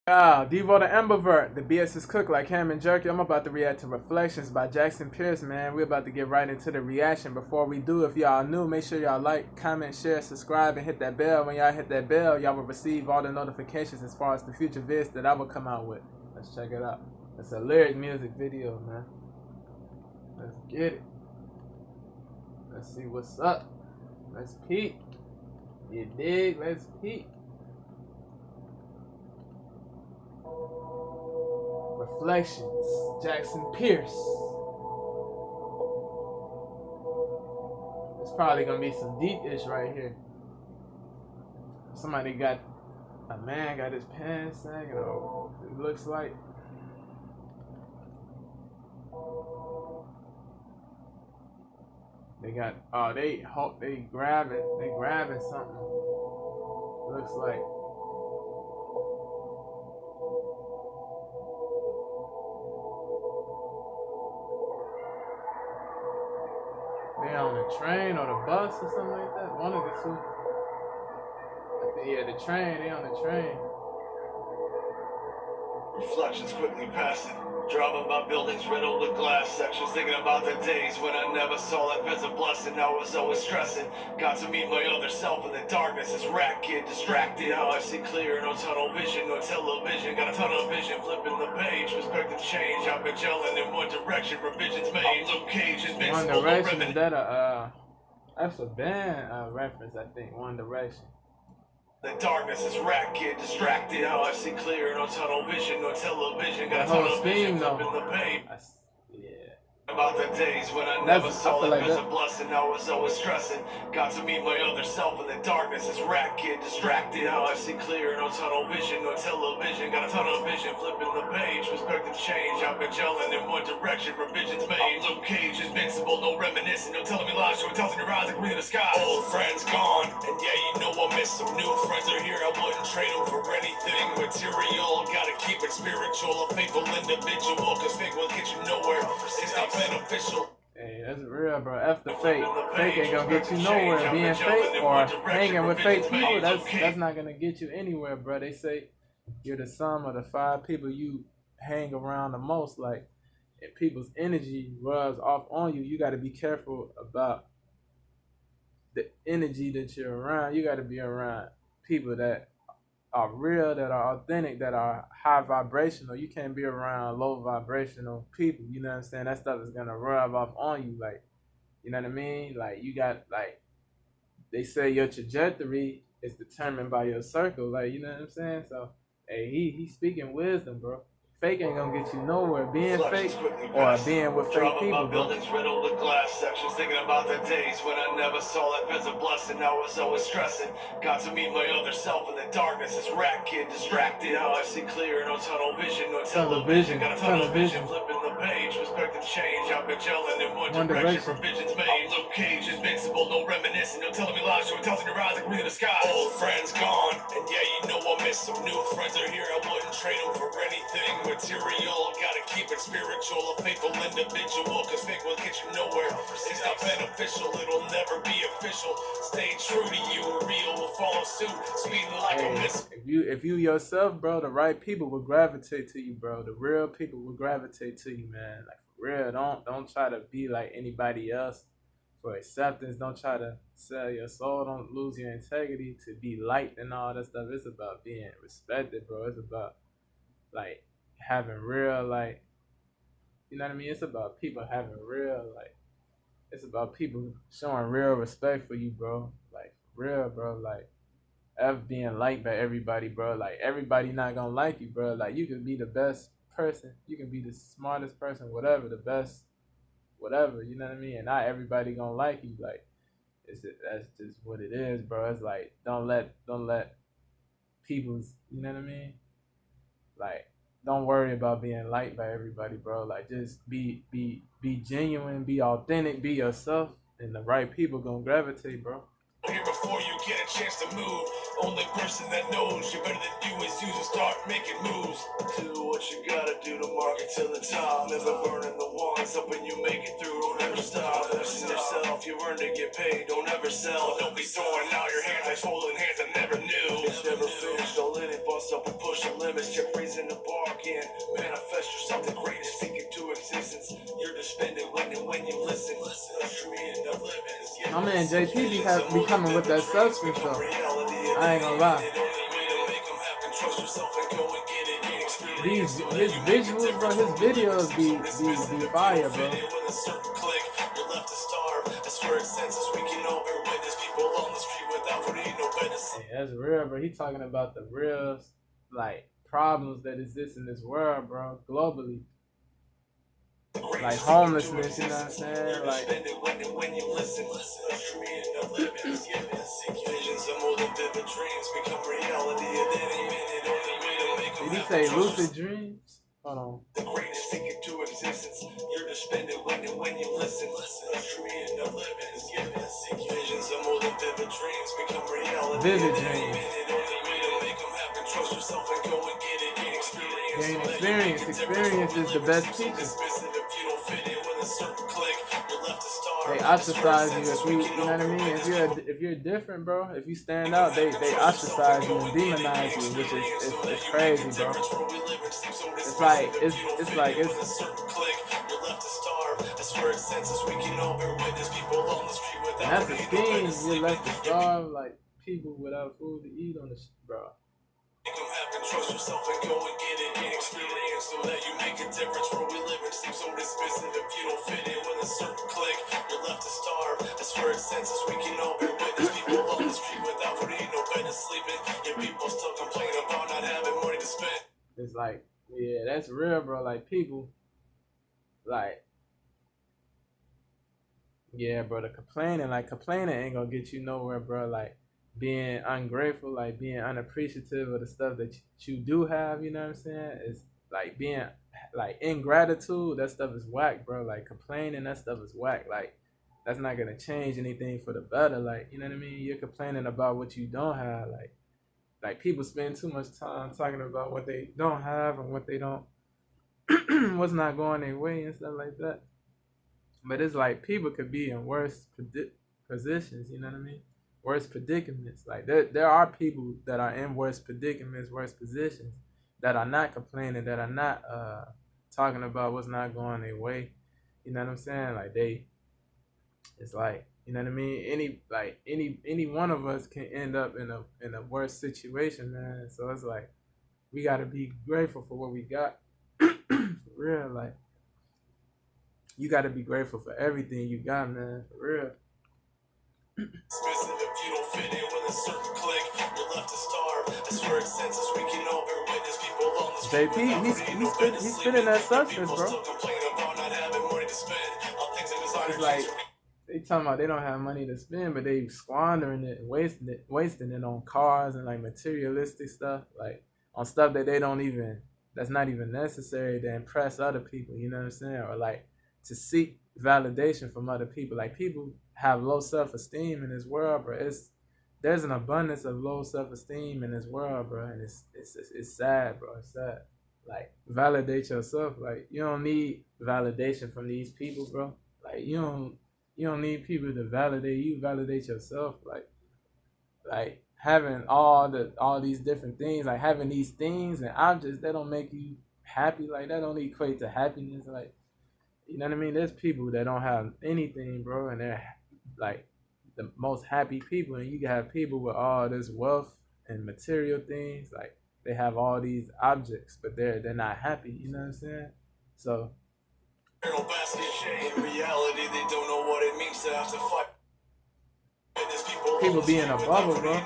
Devo the Ambivert, the BS is cooked like ham and jerky. I'm about to react to Reflections by Jackson Pierce, man. We're about to get right into the reaction. Before we do, if y'all new, make sure y'all like, comment, share, subscribe, and hit that bell. When y'all hit that bell, y'all will receive all the notifications as far as the future vids that I will come out with. Let's check it out. It's a lyric music video, man. Let's get it. Let's see what's up. Let's peek. You dig? Let's peek. Reflections, Jackson Pierce. It's probably gonna be some deep-ish right here. Somebody got, a man got his pants sagging, or it looks like. They got, oh, they grabbing something. Looks like. They on the train or the bus or something like that. One of the two. Yeah, the train. They on the train. Reflections quickly passing. Driving by buildings riddled with glass sections. Thinking about the days when I never saw life as a blessing. I was always stressing. Got to meet my other self in the darkness. This rat kid distracted. How I see clear. No tunnel vision, no television. Got a tunnel vision. Flipping the page. Perspective change. I've been gelling in one direction. Revisions made. Luke Cage invincible. One Direction, is that that's a band reference, I think. One Direction. The darkness is rat kid distracted. How I see clear. No tunnel vision, no television. Got a tunnel vision. Flipping the page. Yeah. About the days when I never saw life as a blessing. I was always stressing. Got to meet my other self in the darkness. This rat kid distracted. How I see clear. No tunnel vision, no television. Got a tunnel vision. Flipping the page. Perspective change. I've been gelling in one direction. Revisions made. Luke Cage invincible. No reminiscing. No telling me lies. Showing tells in your eyes like reading the sky. Old friends gone. And yeah, you know I miss some. New friends are here. I wouldn't trade them for anything material. Gotta keep it spiritual. A faithful individual. Cause fake will get you nowhere. It's not beneficial. Hey, that's real, bro. F the fake. Fake ain't gonna get you nowhere. Being fake or hanging with fake people, that's not gonna get you anywhere, bro. They say you're the sum of the 5 people you hang around the most. Like, if people's energy rubs off on you, you got to be careful about the energy that you're around. You got to be around people that are real, that are authentic, that are high vibrational. You can't be around low vibrational people. You know what I'm saying? That stuff is gonna rub off on you. Like, you know what I mean? Like, you got, like, they say your trajectory is determined by your circle. Like, you know what I'm saying? So, hey, he's speaking wisdom, bro. Fake ain't gonna get you nowhere. Being fake or being with fake people, bro. Buildings riddled with glass sections. Thinking about the days when I never saw life as a blessing. I was always stressing. Got to meet my other self in the darkness. This rat kid distracted. How I see clear. No tunnel vision, no television. Got a tunnel vision. Flipping the page. Perspective change. I've been gelling in one direction. Revisions made. Luke Cage invincible. No reminiscing. No telling me lies. Showing tells in your eyes like reading the sky. Old friends gone. And yeah, you know I miss some. New friends are here. I wouldn't trade them for anything material. Gotta keep it spiritual. A faithful individual. Cause fake will get you nowhere. It's not beneficial. It'll never be official. Stay true to you. Real will follow suit. Speeding like a missile. If you yourself, bro, the right people will gravitate to you, bro. The real people will gravitate to you, man. Like, for real. Don't try to be like anybody else for acceptance. Don't try to sell your soul. Don't lose your integrity to be liked and all that stuff. It's about being respected, bro. It's about, like, having real, like, you know what I mean? It's about people having real, like, it's about people showing real respect for you, bro. Like, real, bro. Like, being liked by everybody, bro. Like, everybody not gonna like you, bro. Like, you can be the best person, you can be the smartest person, whatever, the best, whatever, you know what I mean? And not everybody gonna like you. Like, that's just what it is, bro. It's like, don't let people's, you know what I mean? Like, don't worry about being liked by everybody, bro. Like, just be genuine, be authentic, be yourself, and the right people gonna gravitate, bro. Here before you get a chance to move. Only person that knows you better than you is you, so start making moves. Do what you gotta do to market to the top. Never burning the ones, hoping you make it through. Don't ever stop. Invest in yourself, you earn to get paid. Don't ever sell. Don't be throwing out your hands like swollen hands I never knew. It's never finished. Don't let it bust up and push the limits. Check raising the bar again. Manifest yourself the greatest. Speak into existence. You're just spending when you listen. My man JP be coming with that substance though. I ain't gonna lie. His visuals, bro, his videos be fire, bro. Yeah, that's real, bro. He talking about the real, like, problems that exist in this world, bro, globally. Like homelessness, you know what I'm saying? Like, when you listen, visions are more than vivid dreams, become reality at any minute. Only way to make them did he happen. say lucid dreams? Hold on. The greatest thing into existence. You're just spending when you listen. Visions are more than vivid dreams, become reality. Vivid dreams. Only way to make them happen. Trust yourself and go and get it. Gain experience. Gain experience. Experience is the best teacher. They ostracize you if you know what I mean. If you're different, bro. If you stand out, they ostracize you and demonize you, which is it's crazy, bro. It's like and that's the scheme. You're left to starve like people without food to eat on the bro. Trust yourself and go and get it. Gain experience so that you make a difference. Where we live it seems so dismissive. If you don't fit in with a certain clique, you're left to starve. I swear it senses we can all bear witness. People on the street without food, eat, no bed to sleep in. Yet people still complain about not having money to spend. It's like, yeah, that's real, bro. Like people, like, yeah, bro. The complaining ain't gonna get you nowhere, bro. Like being ungrateful, like being unappreciative of the stuff that you do have, you know what I'm saying? It's like being like ingratitude, that stuff is whack, bro. Like complaining, that stuff is whack. Like that's not gonna change anything for the better. Like, you know what I mean? You're complaining about what you don't have. Like people spend too much time talking about what they don't have and what they don't what's not going their way and stuff like that. But it's like people could be in worse positions, you know what I mean? Worse predicaments. Like there are people that are in worse predicaments, worse positions, that are not complaining, that are not talking about what's not going their way. You know what I'm saying? Like it's like, you know what I mean? Any one of us can end up in a worse situation, man. So it's like we gotta be grateful for what we got. For real, like you gotta be grateful for everything you got, man. For real. If you don't fit in with a certain clique, you're left to starve. I swear it senses we can all bear witness. People on the street JP, he's spitting that substance, bro. It's like they talking about they don't have money to spend, but they squandering it, wasting it on cars and like materialistic stuff, like on stuff that that's not even necessary to impress other people. You know what I'm saying? Or like to seek validation from other people. Like people have low self-esteem in this world, bro. There's an abundance of low self-esteem in this world, bro, and it's sad, bro. It's sad. Like validate yourself. Like you don't need validation from these people, bro. Like you don't need people to validate you. Validate yourself. Like having all these different things, like having these things and objects that don't make you happy. Like that don't equate to happiness. Like, you know what I mean? There's people that don't have anything, bro, and they're like the most happy people. And you can have people with all this wealth and material things. Like they have all these objects, but they're not happy. You know what I'm saying? So in reality, they don't know what it means to have to fight. People be in a bubble, bro.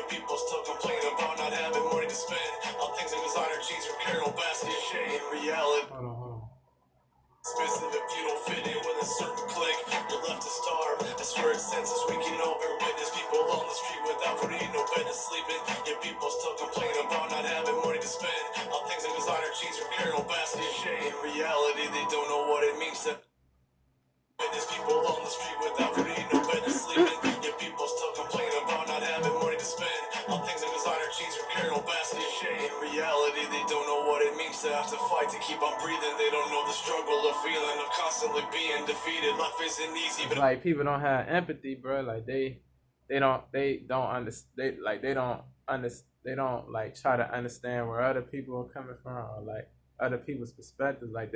People still complain about not having money to spend. All things in designer jeans from Carol Basket. In reality. Hold on. Expensive if you don't fit in with a certain clique, you're left to starve. I swear it senses we can all bear witness. People on the street without food, eat, no bed to sleep in. Yet people still complain about not having money to spend. All things in designer jeans from Carol Basket. In reality, they don't know what it means to witness. People on the street without food, eat, no bed to sleep in. Yet people still complain about not having money to spend. reality, they don't know what it means to have to fight to keep on breathing. They don't know the struggle of feeling of constantly being defeated. Life isn't easy, It's but like people don't have empathy, bro. Like they don't understand. They don't like try to understand where other people are coming from, or like other people's perspective. Like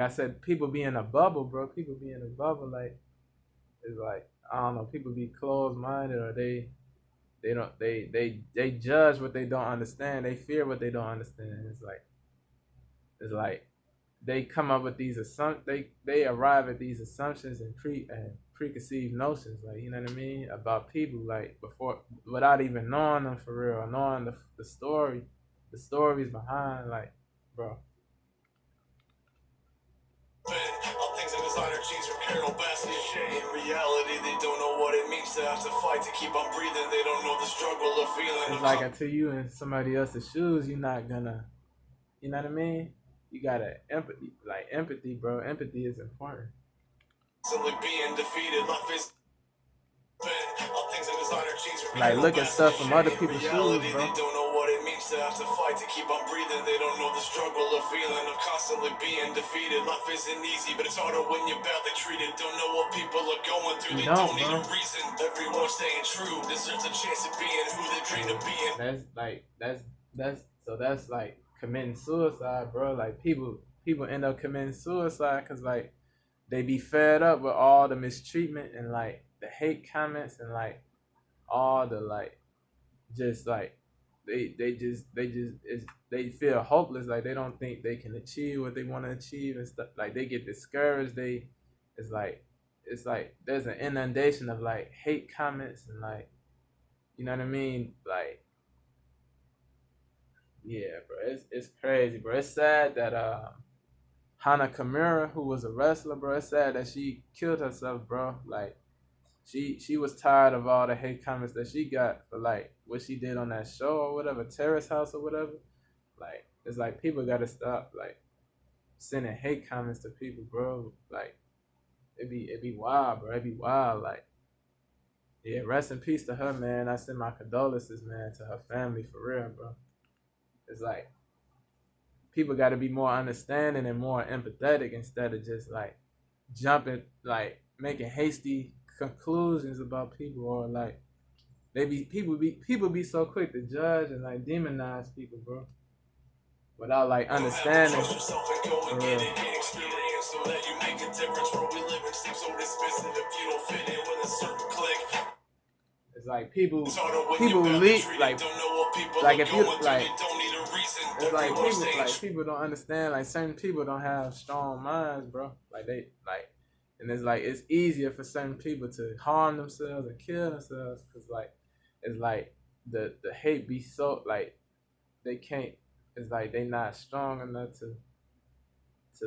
I said, people be in a bubble, bro. People be in a bubble. Like it's like I don't know. People be closed minded, or they don't they judge what they don't understand. They fear what they don't understand. It's like they come up with these they arrive at these assumptions and preconceived notions, like, you know what I mean, about people, like, before, without even knowing them for real, or knowing the stories behind, like, bro. all things like designer jeans from Carol Baskin. In reality, they don't know what it means to have to fight to keep on breathing. They don't know the struggle of feeling It's of like until you in somebody else's shoes, you're not gonna, you know what I mean, you gotta empathy, bro. Empathy is important. constantly being defeated. Life is all things like designer jeans from Like, Carol look at stuff from other Baskin. In people's shoes, reality, bro. they don't know what it means to have to fight to keep on breathing. They don't know the struggle of feeling of constantly being defeated. Life isn't easy, but it's harder when you're badly treated. Don't know what people are going through. You They don't don't, need a bro. reason. Everyone staying true deserves a chance of being who they dream of being. That's like committing suicide, bro. Like, people end up committing suicide because, like, they be fed up with all the mistreatment and, like, the hate comments and, like, all the, like, just like they feel hopeless, like they don't think they can achieve what they want to achieve and stuff, like they get discouraged. It's like it's like there's an inundation of, like, hate comments and, like, you know what I mean, like, yeah, bro, it's crazy, bro. It's sad that Hana Kimura, who was a wrestler, bro, it's sad that she killed herself, bro. Like, she was tired of all the hate comments that she got for, like, what she did on that show or whatever, Terrace House or whatever. Like, it's like people gotta stop, like, sending hate comments to people, bro. Like, it be wild, bro. It be wild. Like, yeah, rest in peace to her, man. I send my condolences, man, to her family, for real, bro. It's like people gotta be more understanding and more empathetic instead of just, like, jumping, like, making hasty conclusions about people, or, like, people be so quick to judge and, like, demonize people, bro, without, like, understanding. Trust yourself and go For and get real. it, gain experience so that you make a difference. Where we live in seems so dismissive if you don't fit in with a certain clique. It's like people It's harder when people you're badly lead, treated. like Don't know what people like are if you going through. like They don't need a reason. it's like Everyone's people staying like people don't understand, like, certain people don't have strong minds, bro. Like, they like, and it's like it's easier for certain people to harm themselves and kill themselves because, like, it's like the hate be so, like, they can't, it's like they not strong enough to,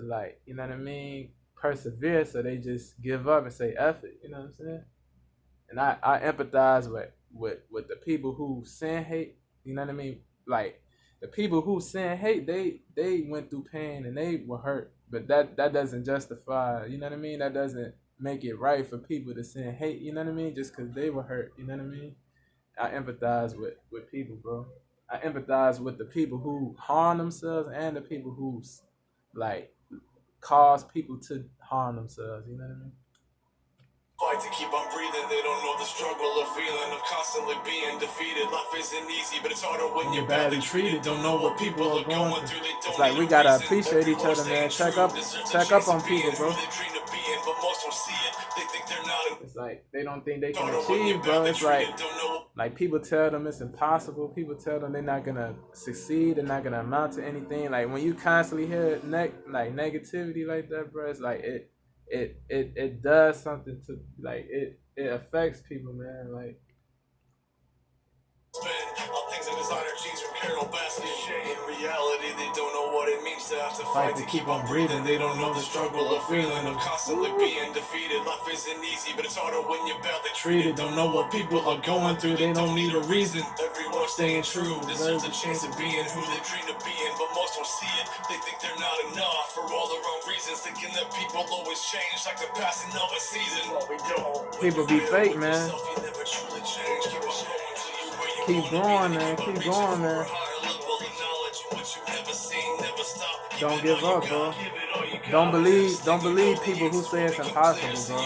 like, you know what I mean, persevere, so they just give up and say F it, you know what I'm saying? And I empathize with the people who send hate. You know what I mean? Like, the people who send hate, they went through pain and they were hurt, but that doesn't justify. You know what I mean? That doesn't make it right for people to send hate. You know what I mean? Just because they were hurt. You know what I mean? I empathize with people, bro. I empathize with the people who harm themselves and the people who, like, cause people to harm themselves. You know what I mean? fight to keep on breathing. They don't know the struggle of feeling of constantly being defeated. Life isn't easy, but it's harder when you're badly treated. Don't know what people are going through. They It's don't like need we a gotta reason. appreciate each Everyone's other, man. staying true. Deserves a Check up chance on of being people, who bro. they dream of being, but most don't see it. They think they're not. It's like they don't think they can Harder when you're achieve, bro. badly It's treated. Don't know. like people tell them it's impossible. People tell them they're not gonna succeed. They're not gonna amount to anything. Like, when you constantly hear like negativity like that, bro, it's like it does something to, like, it affects people, man. Like, All things like designer jeans from Carol Baskin. In reality, they don't know what it means to have to fight to keep on breathing. They don't know the struggle of feeling of constantly being defeated. Life isn't easy, but it's harder when you're badly treated. Don't know what people are going through. They don't need a reason. Everyone's staying true. Deserves a chance of being who they dream of being, but most don't see it. They think they're not enough for all the wrong reasons. Thinking that people always change like the passing of a season. What we don't. people be fake, man. You never truly change. Keep on going till you where you Keep going, man. Keep going, man. Don't give up, bro. Don't believe people who say it's impossible, bro.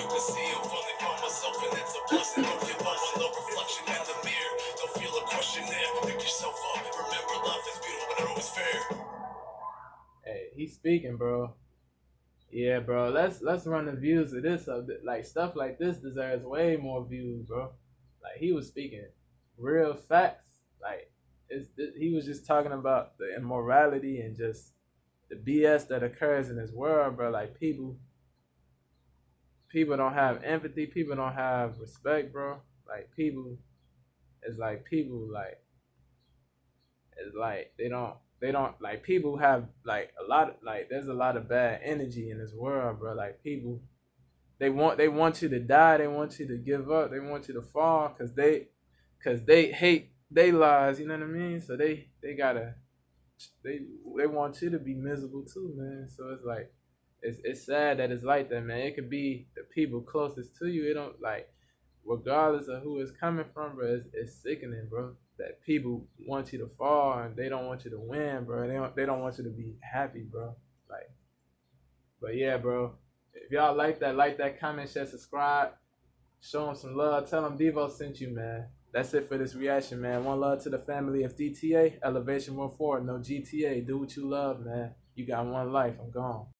Hey, he's speaking, bro. Yeah, bro. Let's run the views of this. Like stuff like this deserves way more views, bro. Like he was speaking real facts. Like he was just talking about the immorality and just the BS that occurs in this world, bro. Like people don't have empathy. People don't have respect, bro. Like people like it's like they don't like people have like a lot of like there's a lot of bad energy in this world, bro. Like people they want you to die, they want you to give up, they want you to fall because they hate they lies, you know what I mean? So they gotta they they want you to be miserable too, man. So it's like it's sad that it's like that, man. It could be the people closest to you. It don't like regardless of who it's coming from, bro. It's sickening, bro. That people want you to fall and they don't want you to win, bro. They don't want you to be happy, bro. Like, but yeah, bro. If y'all like that, comment, share, subscribe, show them some love. Tell them Devo sent you, man. That's it for this reaction, man. One love to the family of DTA. Elevation 1 forward, no GTA. Do what you love, man. You got one life. I'm gone.